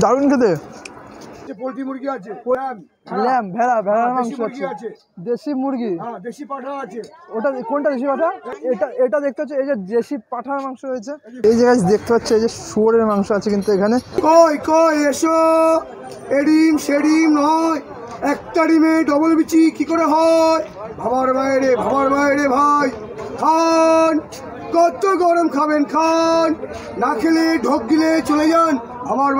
দারুণ খেতে। পোল্ট্রি মুরগি আছে, ল্যাম, ভেড়া, ভেড়ার মাংস আছে, দেশি মুরগি, দেশি পাঠা আছে। ওটা কোনটা দেশি পাঠা? এটা দেখতে হচ্ছে এই যে দেশি পাঠার মাংস রয়েছে। এই যে গাইস দেখতে পাচ্ছ এই যে শুয়োরের মাংস আছে কিন্তু এখানে। কই কই এসো, এডিম সেডিম নয়, একটা ডিমে ডবল বিচি কি করে হয়? ভাবার বাইরে ভাই, খান কত গরম খাবেন খান, না খেলে ঢোক গিলে চলে যান। ভাবার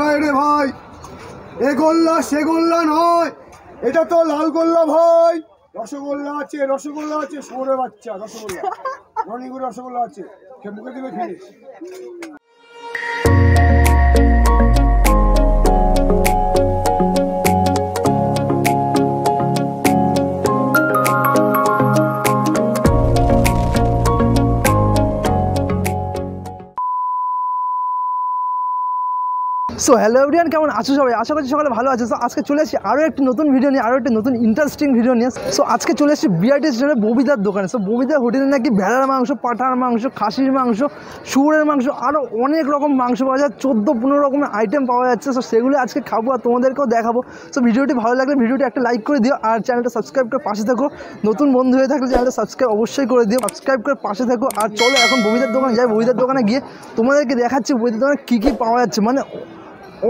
বাইরে ভাই, এ গোল্লা সে গোল্লা নয়, এটা তো লাল গোল্লা ভাই। রসগোল্লা আছে, শুয়োরের বাচ্চা রসগোল্লা, রনিগুড় রসগোল্লা আছে, মুখে দিলে খেলে। সো হ্যালো এভরিওয়ান, কেমন আছো সবাই? আশা করছি সকালে ভালো আছে। সো আজকে চলে এসেছি আরও একটি নতুন ভিডিও নিয়ে, আরও একটি নতুন ইন্টারেস্টিং ভিডিও নিয়ে। সো আজকে চলে এসেছি বিআরটি স্টেশনে ববিদার দোকানে। সো ববিদার হোটেলে নাকি ভেড়ার মাংস, পাঠার মাংস, খাসির মাংস, শুয়োরের মাংস, আরও অনেক রকম মাংস পাওয়া যায়। 14-15 রকমের আইটেম পাওয়া যাচ্ছে। সো সেগুলো আজকে খাবো আর তোমাদেরকেও দেখাবো। সো ভিডিওটি ভালো লাগলে ভিডিওটি একটা লাইক করে দিও আর চ্যানেলটা সাবস্ক্রাইব করে পাশে থাকো। নতুন বন্ধু হয়ে থাকলে চ্যানেলটা সাবস্ক্রাইব অবশ্যই করে দিও, সাবস্ক্রাইব করে পাশে থাকো। আর চলো এখন ববিদার দোকানে যাই। ববিদার দোকানে গিয়ে তোমাদেরকে দেখাচ্ছি ববিদার দোকানে কী কী পাওয়া যাচ্ছে। মানে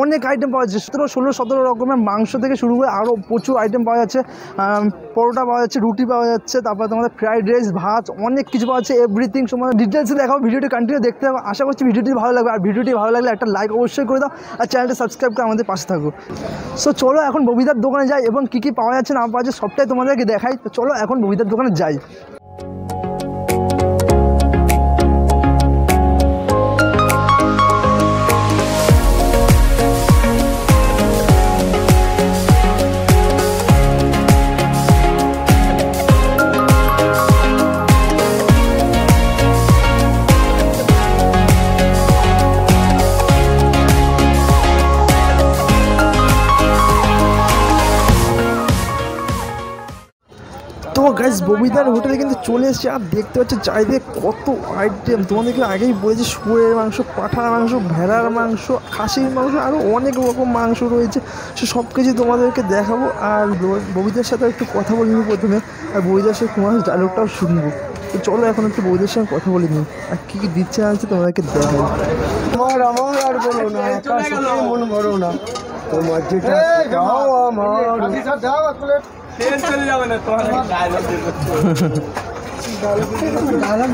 অনেক আইটেম পাওয়া যাচ্ছে, 16-17 রকমের মাংস থেকে শুরু করে আরও প্রচুর আইটেম পাওয়া যাচ্ছে। পরোটা পাওয়া যাচ্ছে, রুটি পাওয়া যাচ্ছে, তারপরে তোমাদের ফ্রাইড রাইস, ভাত, অনেক কিছু পাওয়া যাচ্ছে। এভরিথিং সময় ডিটেলসে দেখাবো, ভিডিওটি কন্টিনিউ দেখতে হবে। আশা করছি ভিডিওটি ভালো লাগবে। আর ভিডিওটি ভালো লাগলে একটা লাইক অবশ্যই করে দাও আর চ্যানেলটা সাবস্ক্রাইব করে আমাদের পাশে থাকো। সো চলো এখন ববিদার দোকানে যাই এবং কী কী পাওয়া যাচ্ছে না পাওয়া যাচ্ছে সবটাই তোমাদেরকে দেখাই। তো চলো এখন ববিদার দোকানে যাই। তো গাইস ববিদার হোটেলে কিন্তু চলে এসেছে আর দেখতে পাচ্ছি চারিদিকে কত আইটেম। তোমাদেরকে আগেই বলেছি শুয়োরের মাংস, পাঠার মাংস, ভেড়ার মাংস, খাসির মাংস, আরও অনেক রকম মাংস রয়েছে। সে সব কিছু তোমাদেরকে দেখাবো। আর ববিদার সাথে একটু কথা বলে নিই প্রথমে, আর ববিদার সাথে তোমার ডায়লগটাও শুনবো। তো চলো এখন একটু ববিদার সঙ্গে কথা বলে নিই আর কী কী দিচ্ছে আছে তোমাদেরকে দেখাবো। আমার আর বলো না, মন ভরো না, তোমার যেটা দাও আমার চলে যাবে না। তোমার ডায়লগ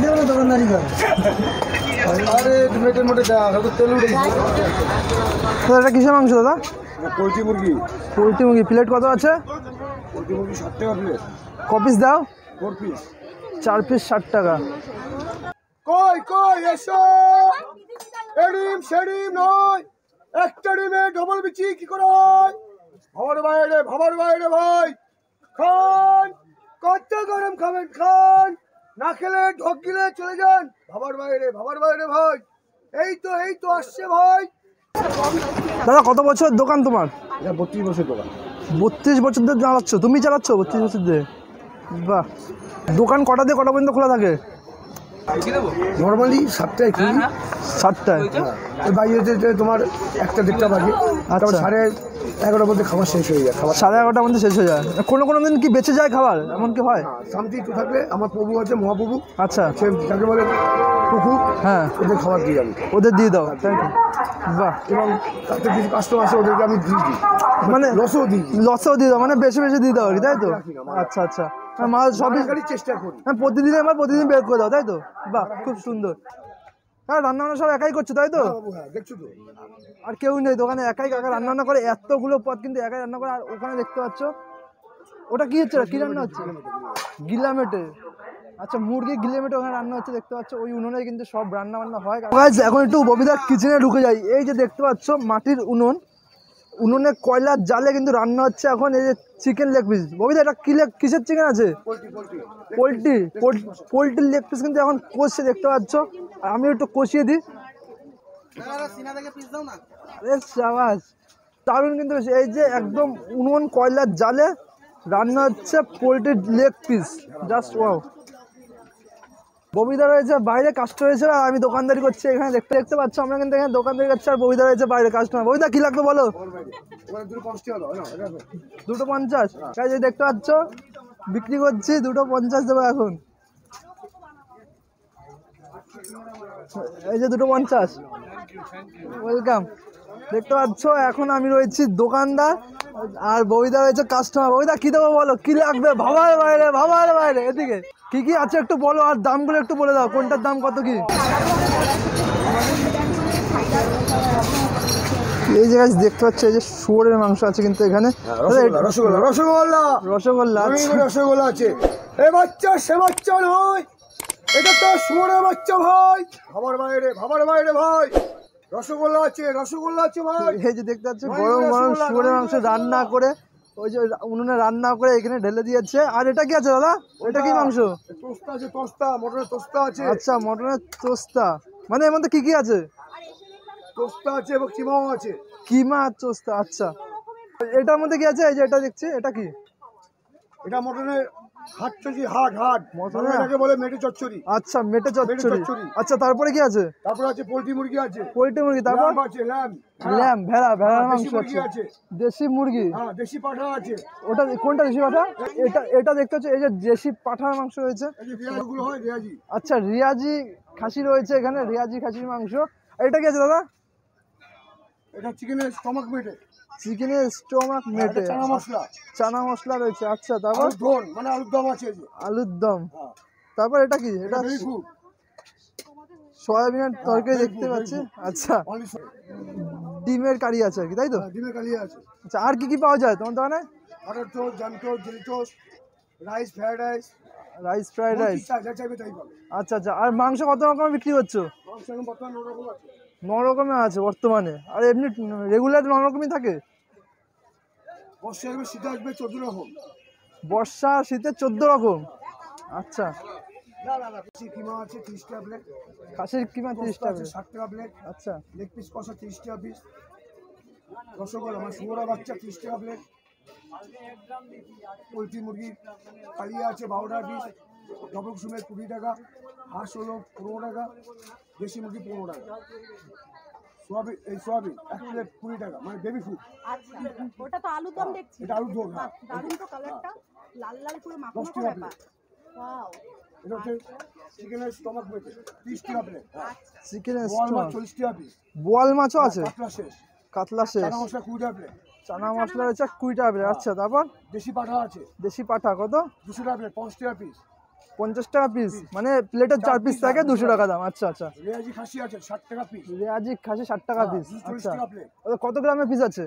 দেবো না দোকানদারি করে। আরে মেটের মোটে দেওয়া তেল উঠে। এটা কিসের মাংস দাদা? পোল্ট্রি মুরগি। পোল্ট্রি মুরগি প্লেট কত আছে? পোল্ট্রি মুরগি 60 টাকা প্লেট। ক পিস দাও? 4 পিস। 4 পিস 60 টাকা। কই কই এসো, এডিম সেডিম নয়, একটা ডিমে ডবল বিচি কি করে হয়? ভাবার বাইরে ভাই, খান কত গরম খাবেন খান, না খেলে ঢোক গিলে চলে যান। ভাবার বাইরে ভাই, এই তো আসছে ভাই। দাদা কত বছর দোকান তোমার? 32 বছর দোকান। 32 বছর ধরে চালাচ্ছ? তুমি চালাচ্ছ 32 বছর ধরে? বাহ। দোকান কটা দিয়ে কটা পর্যন্ত খোলা থাকে? নর্মালি 7টায় খুলি। 7টায়? বাইরে তোমার 1টা-1.5টা বাজে। আচ্ছা। 11:30 মধ্যে খাবার শেষ হয়ে যায়। খাবার 11:30 মধ্যে শেষ হয়ে যায়? কোনো দিন কি বেঁচে যায় খাবার, এমন কি হয়? শান্তি একটু থাকলে আমার প্রভু আছে, মহাপ্রভু। আচ্ছা। সে যাকে বলে পুকুর, হ্যাঁ, ওদের খাবার দিয়ে যাবে, ওদের দিয়ে দাও। Thank you. বাহ। এবং তাতে কিছু কাস্টমার আছে ওদেরকে আমি দিই, মানে লসও দিয়ে দাও, মানে বেশি দিয়ে দাও আর কি, তাই তো? আচ্ছা। মাল সবই চেষ্টা করি। হ্যাঁ, প্রতিদিন বের করে দাও, তাই তো? বাহ, খুব সুন্দর। হ্যাঁ, রান্নাবান্না সব একাই করছো, তাই তো? দেখছো তো, আর কেউ নেই দোকানে, একাই রান্না করে। এতগুলো পদ কিন্তু একাই রান্না করে। আর ওখানে দেখতে পাচ্ছ ওটা কি হচ্ছে, কি রান্না হচ্ছে? গিলামেটে। আচ্ছা, মুরগি গিলামেটে ওখানে রান্না হচ্ছে দেখতে পাচ্ছ। ওই উনুনে কিন্তু সব রান্না বান্না হয়। এখন একটু ববিদার কিচেনে ঢুকে যাই। এই যে দেখতে পাচ্ছ মাটির উনুনে কয়লার জালে কিন্তু রান্না হচ্ছে এখন। এই যে চিকেন লেগ পিস। ববিদা এটা কিসের চিকেন আছে? পোলট্রির লেগ পিস কিন্তু এখন কষছে দেখতে পাচ্ছ। আর আমি একটু কষিয়ে দিই। আরে শাবাশ, দারুণ কিন্তু। এই যে একদম উনুন কয়লার জালে রান্না হচ্ছে পোল্ট্রির লেগ পিস, জাস্ট ওয়াও। ববিদা রয়েছে বাইরে কাস্টমার রয়েছে, আর আমি দোকানদারি করছি এখানে। দেখতে পাচ্ছ আমরা কিন্তু এখানে দোকানদারি করছি, আর ববিদা রয়েছে বাইরে কাস্টমার। ববিদা কি লাগবে বলো? 250 এই দেখতে পাচ্ছ বিক্রি করছি, 250 দেবো এখন। এই যে 250, ওয়েলকাম। দেখতে পাচ্ছ এখন আমি রয়েছি দোকানদার, আর ববিদা রয়েছে কাস্টমার। ববিদা কি দেবো বলো, কি লাগবে? ভাবার বাইরে, ভাবার বাইরে। এদিকে কি কি আছে একটু বলো, আর দামগুলো একটু বলে দাও, কোনটার দাম কত কি। এই যে দেখতে পাচ্ছ এই যে শুয়োরের মাংস আছে কিন্তু এখানে। রসগোল্লা রসগোল্লা রসগোল্লা রসগোল্লা আছে। এ বাচ্চা সে বাচ্চা নয়, এটা তো শুয়োরের বাচ্চা ভাই। ভাবার বাইরে, ভাবার বাইরে ভাই। রসগোল্লা আছে, রসগোল্লা আছে ভাই। এই যে দেখতে পাচ্ছ গরম গরম শুয়োরের মাংস রান্না করে, ওই যে উনুনে রান্না করে এখানে ঢেলে দিয়েছে। আর এটা কি আছে দাদা? এটা কি মাংস? তোস্তা আছে, তোস্তা, মটনের তোস্তা আছে। আচ্ছা, মটনের তোস্তা, মানে এর মধ্যে কি কি আছে? তোস্তা আছে এবং কিমাও আছে। কিমা আর তোস্তা, আচ্ছা। এটার মধ্যে কি আছে? এই যে এটা দেখছি, এটা কি? এটা মটনের হাট চচ্চড়ি, হাট হাট মটনের এটাকে বলে মেটে চচ্চড়ি। আচ্ছা, মেটে চচ্চড়ি। আচ্ছা, তারপরে কি আছে? তারপরে আছে পোল্ট্রি মুরগি আছে। পোল্ট্রি মুরগি, তারপর আছে ল্যাম্ব, ল্যাম্ব, ভেড়া, ভেড়ার দেশি মাংস মুরগি আছে, আছে। দেশি মুরগি, হ্যাঁ দেশি পাঠা আছে। ওটা কোনটা দেশি পাঠা? এটা এটা দেখতে হচ্ছে এই যে দেশি পাঠার মাংস রয়েছে। এই যে রিয়াজিগুলো হয়, রিয়াজি। আচ্ছা, রিয়াজি খাসি রয়েছে এখানে, রিয়াজি খাসির মাংস। এটা কি আছে দাদা? এটা চিকেনের স্টমাক মেটে, চিকেনের স্টমাক মেটে, চানা মশলা, চানা মশলা রয়েছে। আচ্ছা, তারপর আলুর দম, মানে আলুর দম আছে। এই যে আলুর দম, তারপর এটা কি? এটা ভেরি ফুড, সয়াবিনের তরকারি দেখতে পাচ্ছি। আচ্ছা, ডিমের কারি আছে আর কি, তাই তো? ডিমের কারি আছে। আচ্ছা, আর কি কি পাওয়া যায় তোমার দোকানে? Butter toast, jam toast, jelly toast, rice, fried rice, rice, fried rice. যা চাইবে তাই পাবে। আচ্ছা আচ্ছা, আর মাংস কত রকমের বিক্রি করছো? মাংস এখন বর্তমানে 9 রকম আছে। 9 রকমের আছে বর্তমানে, আর এমনি রেগুলার 9 রকমই থাকে? বর্ষা আসবে, শীতে আসবে 14 রকম। বর্ষা শীতে 14 রকম, আচ্ছা। কিমা আছে 30 টাকা প্লেট, খাসির কিমা 30 টাকা, 60 টাকা প্লেট। আচ্ছা, লেগ পিস কষা 30 টাকা পিস। রসগোল্লা মানে শুয়োরা বাচ্চা 30 টাকা প্লেট। পোলট্রি মুরগি কালিয়া আছে 12 টাকা পিস। ডবল কুসুমের 20 টাকা। হাঁস হলো 15 টাকা। দেশি মুরগি 15 টাকা। সোয়াবিন, এই সোয়াবিন 1 প্লেট 20 টাকা, মানে বেবি ফুড। আচ্ছা, ওটা তো আলুর দম দেখছি। এটা আলুর দম। হ্যাঁ, দারুণ তো কালারটা, লাল লাল পুরো মাখো 10 মাখো টাকা ব্যাপার। ওয়াও, এটা হচ্ছে চিকেনের স্টমাক মেটে 30 টাকা প্লেট। চিকেনের বোয়াল মাছ স্টক, 40 টাকা পিস। বোয়াল মাছও আছে, কাতলা শেষ। কাতলা শেষ, চানা মশলা 20 টাকা প্লেট। চানা মশলা রয়েছে 20 টাকা প্লেট। আচ্ছা, তারপর দেশি পাঠা আছে দেশি পাঠা কত? 200 টাকা প্লেট, 50 টাকা পিস। 50 টাকা পিস, মানে প্লেটের 4 পিস থাকে 200 টাকা দাম। আচ্ছা আচ্ছা, রেয়াজি খাসি আছে 60 টাকা পিস। রেয়াজি খাসি 60 টাকা পিস। 40 আচ্ছা, টাকা প্লেট। ওটা কত গ্রামের পিস আছে?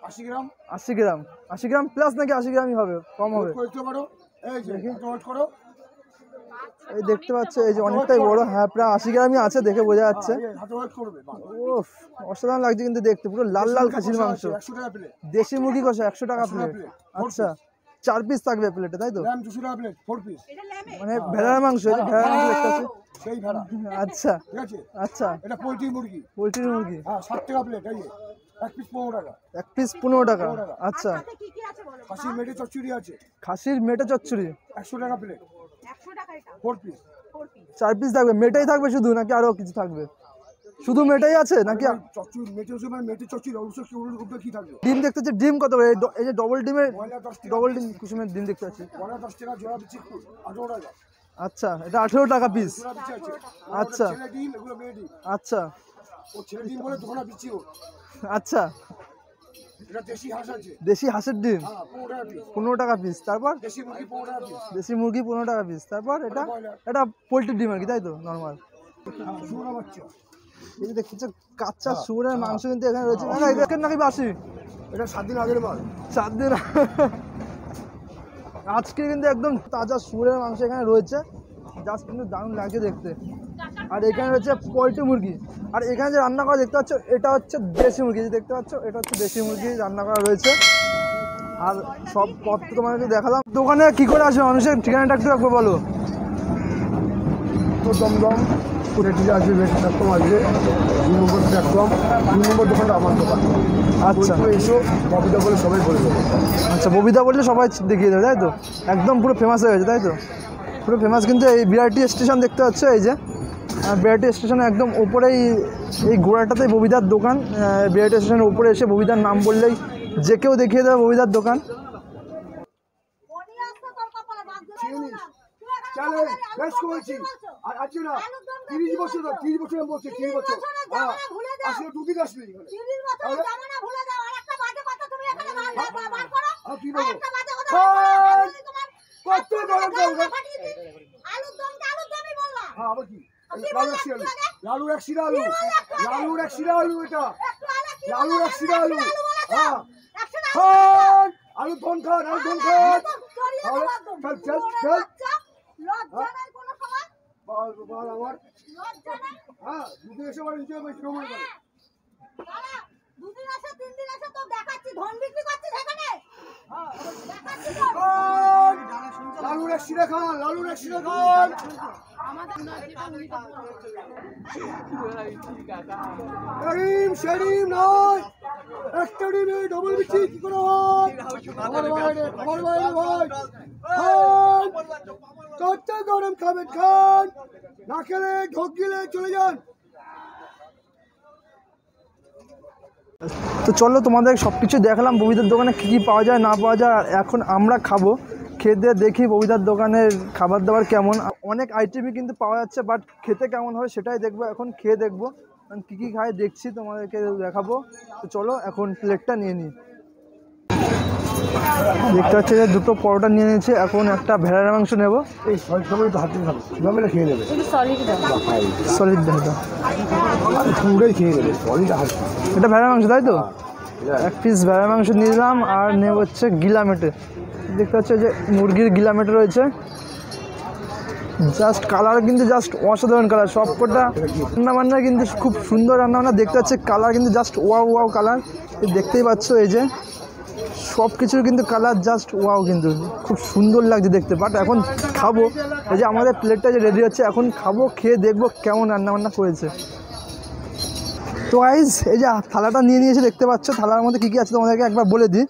80 গ্রাম। 80 গ্রাম, 80 গ্রাম প্লাস নাকি 80 গ্রামই হবে, কম হবে? করতে পারো। এই যে নোট করো। এই দেখতে পাচ্ছ এই যে অনেকটাই বড়, হ্যাঁ প্রায় 80 গ্রামই আছে, দেখে বোঝা যাচ্ছে। হাতে ওয়াট করবে। ওফ, অসাধারণ লাগছে কিন্তু দেখতে, পুরো লাল লাল খাসির মাংস। 100 টাকা প্লেট। দেশি মুরগি কষা 100 টাকা প্লেট। আচ্ছা, 4 পিস থাকবে প্লেটে, তাই তো? ল্যাম্ব 200 টাকা প্লেট, 4 পিস। এটা ল্যামে। মানে ভেড়ার মাংস, এই যে ভেড়ার মাংস দেখতে পাচ্ছি। সেই ভেড়া, আচ্ছা ঠিক আছে। আচ্ছা, এটা পোল্ট্রি মুরগি। পোল্ট্রির মুরগি, হ্যাঁ 60 টাকা প্লেট। এই যে 1 পিস 15 টাকা। 1 পিস 15 টাকা। আচ্ছা, সাথে কি কি আছে বলো? খাসির মেটে চচ্চড়ি আছে খাসির মেটে চচ্চড়ি 100 টাকা প্লেট, 100 টাকা এটা, 4 পিস। 4 পিস। 4 পিস থাকবে। মেটেই থাকবে শুধু নাকি আরো কিছু থাকবে? শুধু মেটেই আছে নাকি? চচ্চড়ি মেটে হচ্ছে মানে মেটে চচ্চড়ি, অবশ্য কি উপরে কি থাকবে? ডিম দেখতে পাচ্ছি, ডিম কত করে? এই যে ডবল ডিমের, ব্রয়লার 10 টাকা। ডবল ডিম কুসুমের ডিম দেখতে পাচ্ছি। ব্রয়লার 10 টাকা, জোড়া বিচি 18 টাকা। আচ্ছা, এটা 18 টাকা পিস। জোড়া বিচি আছে। আচ্ছা ছেলে ডিম, এগুলো মেয়ে ডিম। আচ্ছা ও ছেলে ডিম বলে দোকানা বিচি ও। আচ্ছা, এটা দেশি হাঁস আছে। দেশি হাঁসের ডিম হ্যাঁ 15 টাকা পিস। 15 টাকা পিস। তারপর দেশি মুরগি 15 টাকা পিস। দেশি মুরগি 15 টাকা পিস। তারপর এটা, এটা পোল্ট্রির ডিম আর কি, তাই তো? নর্মাল। হ্যাঁ শুয়োরা বাচ্চা। এই যে দেখতে পাচ্ছ কাঁচা শুয়োরের মাংস কিন্তু এখানে রয়েছে। না এটা নাকি বাসি? এটা 7 দিন আগের মাল। 7 দিন আজকে কিন্তু একদম তাজা শুয়োরের মাংস এখানে রয়েছে, জাস্ট কিন্তু দারুণ লাগছে দেখতে। আর এখানে রয়েছে পোল্ট্রি মুরগি, আর এখানে যে রান্না করা দেখতে পাচ্ছ এটা হচ্ছে দেশি মুরগি। যে দেখতে পাচ্ছ এটা হচ্ছে দেশি মুরগি রান্না করা রয়েছে। আর সব পথ তোমাকে দেখালাম। দোকানে কি করে আসবে মানুষের ঠিকানাটা একটু রাখবো বলো? তো দমদম প্রত্যেকটি আসবে প্ল্যাটফর্ম আসবে 2 নম্বর প্ল্যাটফর্ম 2 নম্বর দোকানটা আমার দোকান। আচ্ছা এসো ববিদা বলে সবাই বলে দেবো। আচ্ছা ববিদা বললে সবাই দেখিয়ে দেবে তাই তো? একদম পুরো ফেমাস হয়ে গেছে তাই তো? পুরো ফেমাস। কিন্তু এই বিআরটি স্টেশন দেখতে পাচ্ছ, এই যে বিআরটি স্টেশনের একদম ওপরেই এই গোড়াটাতেই ববিদার দোকান। বিআরটি স্টেশনের উপরে এসে ববিদার নাম বললেই যে কেউ দেখিয়ে দেবে ববিদার দোকান। চলে বেশ করেছি আর আজকে না 30 বছর 30 বছর বলছি 30 বছর আসলে 2 দিন আসলি 30 বছর জামানা ভুলে যাও। আরেকটা বাজে কথা তুমি এখানে বার করো। কি বলবো একটা বাজে কথা কত গরম করবে আলুর দমই বললাম। হ্যাঁ আবার কি লালুর এক শিরা আলু লালুর এক শিরা আলু এটা লালুর এক শিরা আলু। হ্যাঁ খান আলু ধন খান আলু ধন খান চল চল চল লজ্জা নাই কোনো সময় বল বল আমার লজ্জা নাই। হ্যাঁ দুদিন এসে আবার নিচে বসে রোমন করে দাদা 2 দিন আসে 3 দিন আসে তো দেখাচ্ছি ধন বিক্রি করছিস এখানে। হ্যাঁ দেখাচ্ছি তো লালুর এক শিরা খান লালুর এক শিরা খান। করিম শরীম নয় একটা ডিমে ডবল বিচি কি করে হয় আমার বাইরে ভাই খান কত গরম খাবেন খান না খেলে ঢোক গিলে চলে যান। তো চলো তোমাদের সব কিছু দেখালাম ববিদার দোকানে কী কী পাওয়া যায় না পাওয়া যায়। আর এখন আমরা খাবো, খেতে দেখি ববিদার দোকানের খাবার দাবার কেমন। অনেক আইটেমই কিন্তু পাওয়া যাচ্ছে, বাট খেতে কেমন হয় সেটাই দেখবো। এখন খেয়ে দেখবো কী কী খায় দেখছি, তোমাদেরকে দেখাবো। তো চলো এখন প্লেটটা নিয়ে নিই। দেখতে পাচ্ছি যে 2টো পরোটা নিয়ে নিয়েছি, এখন একটা ভেড়ার মাংস নেবো। এই সবাই তো হাতে খাবে কীভাবে খেয়ে নেবে সলিড ভেড়া পুরোই খেয়ে নেবে সলিড হাত এটা ভেড়ার মাংস তাই তো? 1 পিস ভেড়ার মাংস নিলাম আর নেব হচ্ছে গিলামেটে। দেখতে পাচ্ছ যে মুরগির গিলামেটে রয়েছে। জাস্ট কালার কিন্তু জাস্ট অসাধারণ কালার। সবকটা রান্নাবান্না কিন্তু খুব সুন্দর রান্নাবান্না। দেখতে পাচ্ছি কালার কিন্তু জাস্ট ওয়াও ওয়াও কালার। দেখতেই পাচ্ছ এই যে সব কিছুর কিন্তু কালার জাস্ট ওয়াও, কিন্তু খুব সুন্দর লাগছে দেখতে। বাট এখন খাবো, এই যে আমাদের প্লেটটা যে রেডি হচ্ছে, এখন খাবো, খেয়ে দেখবো কেমন রান্নাবান্না করেছে। তো গাইস এই যে থালাটা নিয়ে নিয়েছে, দেখতে পাচ্ছ থালার মধ্যে কী কী আছে তোমাদেরকে একবার বলে দিই।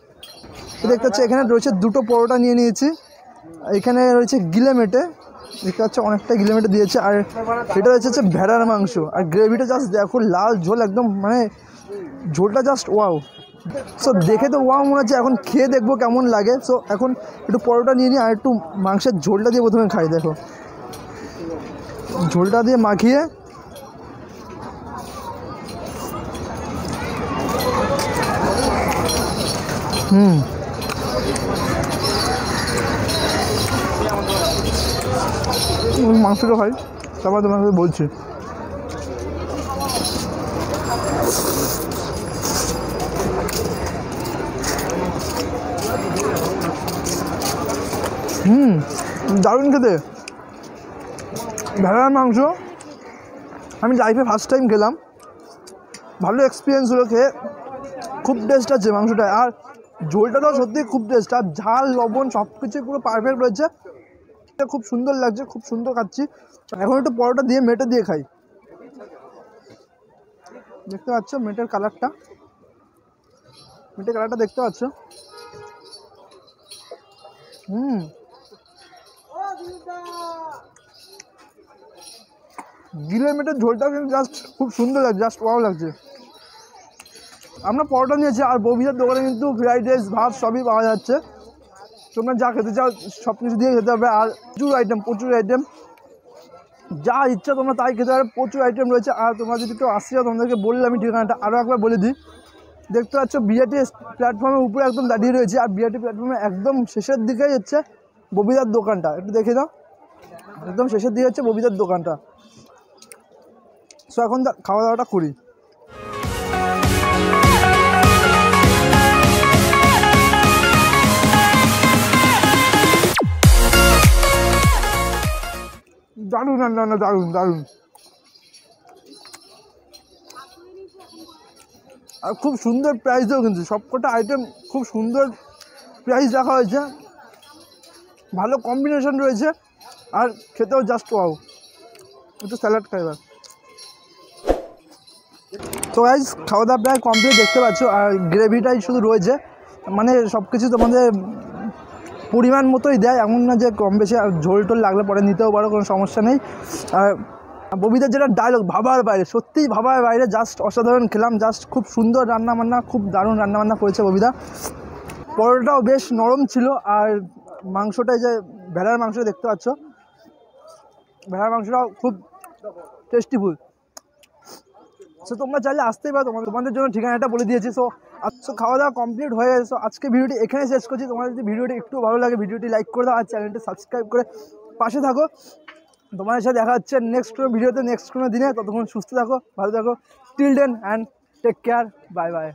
তো দেখতে পাচ্ছ এখানে রয়েছে 2টো পরোটা নিয়ে নিয়েছি, এখানে রয়েছে গিলেমেটে, দেখতে পাচ্ছ অনেকটা গিলেমেটে দিয়েছে। আর এটা হচ্ছে ভেড়ার মাংস, আর গ্রেভিটা জাস্ট দেখো লাল ঝোল একদম, মানে ঝোলটা জাস্ট ওয়াও। সো দেখে তো ওয়াও মনে হচ্ছে, এখন খেয়ে দেখবো কেমন লাগে। সো এখন একটু পরোটা নিয়ে নিই আর একটু মাংসের ঝোলটা দিয়ে প্রথমে খাই। দেখো ঝোলটা দিয়ে মাখিয়ে মাংসটা খাই, তারপর তোমাকে বলছি। দারুণ খেতে ভেড়ার মাংস। আমি লাইফে ফার্স্ট টাইম খেলাম, ভালো এক্সপিরিয়েন্স হলো খেয়ে, খুব টেস্ট আছে মাংসটা। আর ঝোলটাও সত্যি খুব টেস্ট, আর ঝাল লবণ সব কিছু পুরো পারফেক্ট রয়েছে। খুব সুন্দর লাগছে, খুব সুন্দর খাচ্ছি। এখন একটু পরোটা দিয়ে মেটে দিয়ে খাই। দেখতে পাচ্ছ মেটের কালারটা, মেটের কালারটা দেখতে পাচ্ছ। গিলের মেটের ঝোলটা কিন্তু জাস্ট খুব সুন্দর লাগছে, জাস্ট ওয়াও লাগছে। আমরা পরোটা নিয়েছি, আর ববিদার দোকানে কিন্তু ফ্রাইড রাইস ভাত সবই পাওয়া যাচ্ছে। তোমরা যা খেতে চাও সব কিছু দিয়ে খেতে হবে। আর প্রচুর আইটেম যা ইচ্ছা তোমরা তাই খেতে পারবে, প্রচুর আইটেম রয়েছে। আর তোমরা যদি কেউ আসতে চাও, তোমাদেরকে বললে আমি ঠিকানাটা আরও একবার বলে দিই। দেখতে পাচ্ছ বিআরটি প্ল্যাটফর্মের উপরে একদম দাঁড়িয়ে রয়েছে, আর বিআরটি প্ল্যাটফর্মের একদম শেষের দিকেই হচ্ছে ববিদার দোকানটা। একটু দেখে দাও, একদম শেষের দিকে হচ্ছে ববিদার দোকানটা। সো এখন খাওয়া দাওয়াটা করি। দারুণ রান্না, দারুণ দারুণ। আর খুব সুন্দর প্রাইসও, কিন্তু সবকটা আইটেম খুব সুন্দর প্রাইস রাখা হয়েছে, ভালো কম্বিনেশন রয়েছে, আর খেতেও জাস্ট ওয়াও। একটু স্যালাড খাইবার। তো গাইজ খাওয়া দাওয়া প্রায় কমপ্লিট দেখতে পাচ্ছ, আর গ্রেভিটাই শুধু রয়েছে, মানে সব কিছু তোমাদের পরিমাণ মতোই দেয়, এমন না যে কম বেশি ঝোল টোল লাগলে পরে নিতেও পারো, কোনো সমস্যা নেই। আর ববিদার যেটা ডায়লগ ভাবার বাইরে, সত্যিই ভাবার বাইরে, জাস্ট অসাধারণ খেলাম, জাস্ট খুব সুন্দর রান্নাবান্না, খুব দারুণ রান্নাবান্না করেছে ববিদা। পরোটাও বেশ নরম ছিল, আর মাংসটাই যে ভেড়ার মাংস দেখতে পাচ্ছ, ভেড়ার মাংসটাও খুব টেস্টিফুল। সো তোমরা চাইলে আসতেই পারো, তোমাদের জন্য ঠিকানাটা বলে দিয়েছি। সো খাওয়া দাওয়া কমপ্লিট হয়ে গেছে। সো আজকে ভিডিওটি এখানে শেষ করছি। তোমাদের যদি ভিডিওটি একটু ভালো লাগে ভিডিওটি লাইক করে দাও, আর চ্যানেলটি সাবস্ক্রাইব করে পাশে থাকো। তোমাদের সাথে দেখা হচ্ছে নেক্সট কোনো ভিডিওতে, নেক্সট কোনো দিনে। ততক্ষণ সুস্থ থাকো, ভালো থাকো, till then and take care, bye by.